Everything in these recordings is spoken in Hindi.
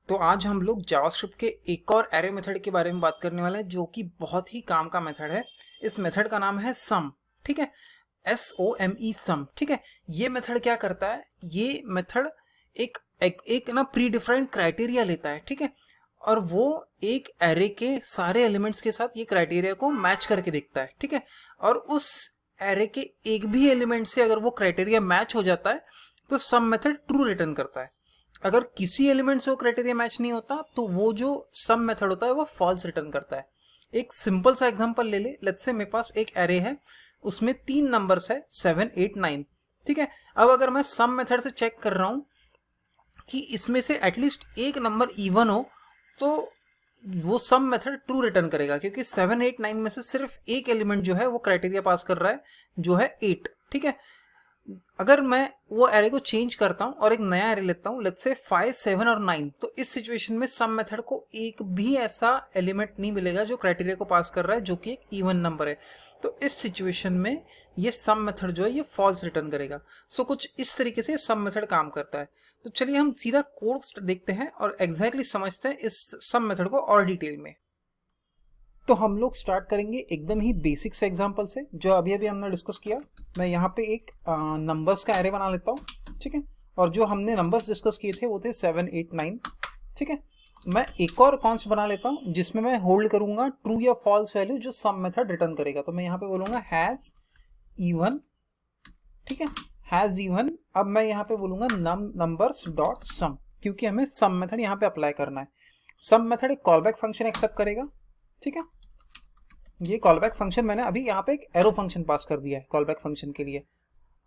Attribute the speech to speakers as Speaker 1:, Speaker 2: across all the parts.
Speaker 1: तो आज हम लोग जावास्क्रिप्ट के एक और एरे मेथड के बारे में बात करने वाले हैं जो कि बहुत ही काम का मेथड है। इस मेथड का नाम है सम। ठीक है, SOME सम। ठीक है, ये मेथड क्या करता है, ये मेथड एक ना प्री डिफाइंड क्राइटेरिया लेता है। ठीक है, और वो एक एरे के सारे एलिमेंट्स के साथ ये क्राइटेरिया को मैच करके देखता है। ठीक है, और उस एरे के एक भी एलिमेंट से अगर वो क्राइटेरिया मैच हो जाता है तो सम मेथड ट्रू रिटर्न करता है। अगर किसी एलिमेंट से वो क्राइटेरिया मैच नहीं होता तो वो जो सम मेथड होता है वो फॉल्स रिटर्न करता है। एक सिंपल सा एग्जांपल ले ले, लेट्स से मेरे पास एक एरे है, उसमें 3 नंबर्स है 7, 8, 9। ठीक है, अब अगर मैं सम मेथड से चेक कर रहा हूं कि इसमें से एटलीस्ट एक नंबर इवन हो तो वो सम मेथड ट्रू रिटर्न करेगा, क्योंकि 7, 8, 9 में से सिर्फ एक एलिमेंट जो है वो क्राइटेरिया पास कर रहा है, जो है 8। ठीक है, अगर मैं वो एरे को चेंज करता हूं और एक नया एरे लेता हूं, लेट्स से 5, 7 और 9, तो इस सिचुएशन में सम मेथड को एक भी ऐसा एलिमेंट नहीं मिलेगा जो क्राइटेरिया को पास कर रहा है, जो कि एक इवन नंबर है। तो इस सिचुएशन में ये सम मेथड जो है ये फॉल्स रिटर्न करेगा। सो कुछ इस तरीके से सम मेथड काम करता है। तो चलिए हम सीधा कोड देखते हैं और एग्जैक्टली समझते हैं इस सम मेथड को और डिटेल में। तो हम लोग स्टार्ट करेंगे एकदम ही बेसिक से एग्जांपल से जो अभी अभी हमने डिस्कस किया। मैं यहाँ पे एक नंबर्स का एरे बना लेता हूँ। ठीक है, और जो हमने नंबर्स डिस्कस किए थे वो थे 7, 8, 9। ठीक है, मैं एक और कॉन्स्ट बना लेता हूँ जिसमें मैं होल्ड करूंगा ट्रू या फॉल्स वैल्यू जो सम मेथड रिटर्न करेगा। तो मैं यहाँ पे बोलूंगा हैज इवन। ठीक है, हैज इवन। अब मैं यहाँ पे बोलूंगा नंबर्स डॉट सम, क्योंकि हमें सम मेथड यहाँ पे अप्लाई करना है। सम मेथड एक कॉलबैक फंक्शन एक्सेप्ट करेगा। ठीक है, ये कॉलबैक फंक्शन मैंने अभी यहाँ पे एक एरो फंक्शन पास कर दिया है कॉलबैक फंक्शन के लिए।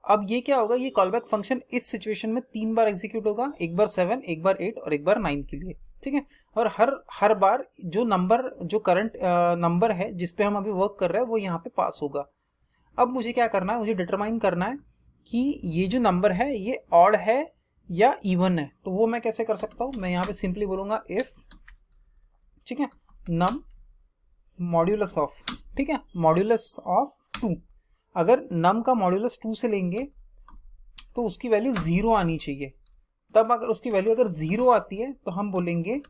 Speaker 1: अब ये क्या होगा, ये कॉलबैक फंक्शन इस सिचुएशन में 3 बार एग्जीक्यूट होगा, एक बार 7, एक बार 8 और एक बार 9 के लिए। ठीक है, और हर बार जो करंट नंबर है जिस पे हम अभी वर्क कर रहे हैं वो यहाँ पे पास होगा। अब मुझे क्या करना है, मुझे डिटरमाइन करना है कि ये जो नंबर है ये ऑड है या इवन है। तो वो मैं कैसे कर सकता हूँ, मैं यहाँ पे सिंपली बोलूंगा इफ, ठीक है, नम मॉड्यूलस ऑफ, ठीक है, मॉड्यूलस ऑफ 2। अगर नम का मॉड्यूलस 2 से लेंगे तो उसकी वैल्यू 0 आनी चाहिए। तब अगर उसकी वैल्यू अगर 0 आती है तो हम बोलेंगे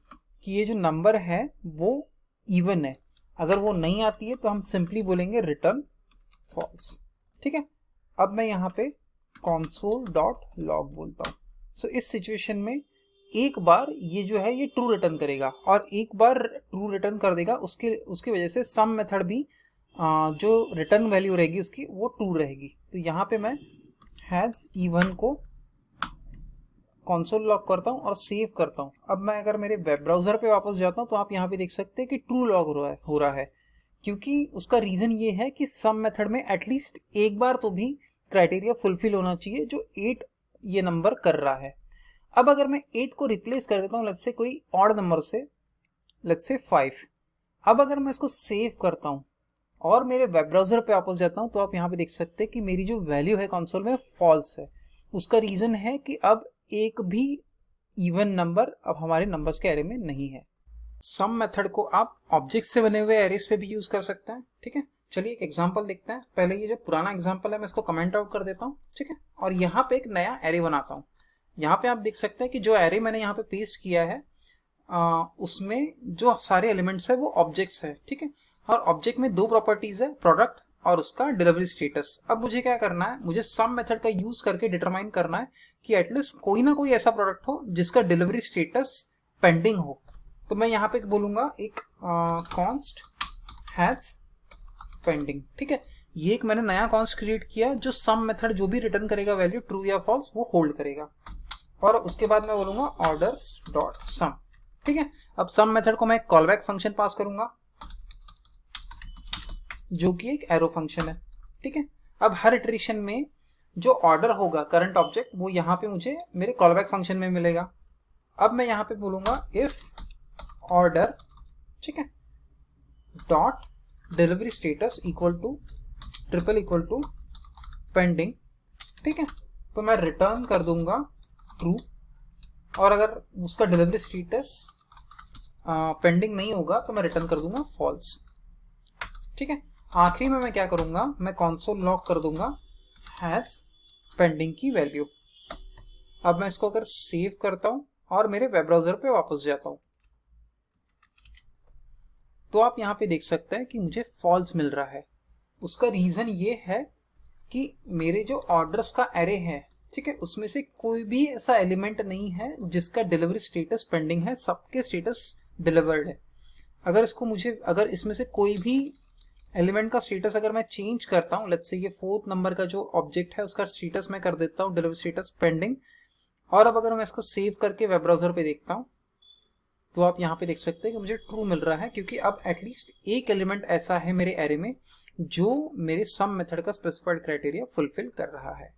Speaker 1: कि ये जो नंबर है वो इवन है। अगर वो नहीं आती है तो हम सिंपली बोलेंगे रिटर्न फॉल्स। ठीक है, अब मैं यहाँ पे console.log बोलता हूँ। सो इस सिचुएशन में एक बार ये जो है ये ट्रू रिटर्न करेगा और एक बार ट्रू रिटर्न कर देगा, उसकी वजह से सम मेथड भी जो रिटर्न वैल्यू रहेगी उसकी वो ट्रू रहेगी। तो यहाँ पे मैं हैज इवन को कंसोल लॉग करता हूँ और सेव करता हूँ। अब मैं अगर मेरे वेब ब्राउजर पे वापस जाता हूँ तो आप यहाँ पे देख सकते हैं कि ट्रू लॉग हो रहा है, क्योंकि उसका रीजन ये है कि सम मेथड में एटलीस्ट एक बार तो भी क्राइटेरिया फुलफिल होना चाहिए जो 8 ये नंबर कर रहा है। अब अगर मैं 8 को रिप्लेस कर देता हूँ लेट्स से कोई ऑड नंबर से, लेट्स से 5। अब अगर मैं इसको सेव करता हूँ और मेरे वेब ब्राउजर पे वापस जाता हूँ तो आप यहाँ पे देख सकते हैं कि मेरी जो वैल्यू है कंसोल में फॉल्स है। उसका रीजन है कि अब एक भी इवन नंबर अब हमारे नंबर्स के एरे में नहीं है। सम मेथड को आप ऑब्जेक्ट से बने हुए एरेस पे भी यूज कर सकते हैं। ठीक है, चलिए एक एग्जांपल देखते हैं। पहले ये जो पुराना एग्जांपल है मैं इसको कमेंट आउट कर देता हूँ। ठीक है, और यहाँ पे एक नया एरे बनाता हूँ। यहाँ पे आप देख सकते हैं कि जो एरे मैंने यहाँ पे पेस्ट किया है उसमें जो सारे एलिमेंट्स है वो ऑब्जेक्ट्स है। ठीक है, और ऑब्जेक्ट में 2 प्रॉपर्टीज है, प्रोडक्ट और उसका डिलीवरी स्टेटस। अब मुझे क्या करना है, मुझे सम मेथड का यूज करके डिटरमाइन करना है कि एटलीस्ट कोई ना कोई ऐसा प्रोडक्ट हो जिसका डिलीवरी स्टेटस पेंडिंग हो। तो मैं यहाँ पे बोलूंगा एक कॉन्स्ट हैज पेंडिंग। ठीक है, ये एक मैंने नया कॉन्स्ट क्रिएट किया जो सम मेथड जो भी रिटर्न करेगा वैल्यू ट्रू या फॉल्स वो होल्ड करेगा। और उसके बाद मैं बोलूंगा ऑर्डर्स डॉट सम। ठीक है, अब सम मेथड को मैं कॉलबैक फंक्शन पास करूंगा जो कि एक एरो फंक्शन है। ठीक है, अब हर इटरेशन में जो ऑर्डर होगा करंट ऑब्जेक्ट वो यहाँ पे मुझे मेरे कॉलबैक फंक्शन में मिलेगा। अब मैं यहाँ पे बोलूंगा इफ ऑर्डर, ठीक है, dot delivery status equal to pending. ठीक है, तो मैं रिटर्न कर दूंगा ट्रू, और अगर उसका डिलीवरी स्टेटस पेंडिंग नहीं होगा तो मैं रिटर्न कर दूंगा फॉल्स। ठीक है, आखिरी में मैं क्या करूंगा, मैं कंसोल लॉग कर दूंगा हैज पेंडिंग की वैल्यू। अब मैं इसको अगर सेव करता हूं और मेरे वेब ब्राउजर पे वापस जाता हूँ, तो आप यहाँ पे देख सकते हैं कि मुझे फॉल्स मिल रहा है। उसका रीजन ये है कि मेरे जो ऑर्डर्स का एरे है, ठीक है, उसमें से कोई भी ऐसा एलिमेंट नहीं है जिसका डिलीवरी स्टेटस पेंडिंग है, सबके स्टेटस डिलीवर्ड है। अगर इसमें से कोई भी एलिमेंट का स्टेटस अगर मैं चेंज करता हूँ, लेट्स से ये 4th नंबर का जो ऑब्जेक्ट है उसका स्टेटस मैं कर देता हूँ डिलीवरी स्टेटस पेंडिंग, और अब अगर मैं इसको सेव करके वेब ब्राउजर पे देखता हूँ तो आप यहाँ पे देख सकते हैं कि मुझे ट्रू मिल रहा है, क्योंकि अब एटलीस्ट एक एलिमेंट ऐसा है मेरे एरे में जो मेरे सम मेथड का स्पेसिफाइड क्राइटेरिया फुलफिल कर रहा है।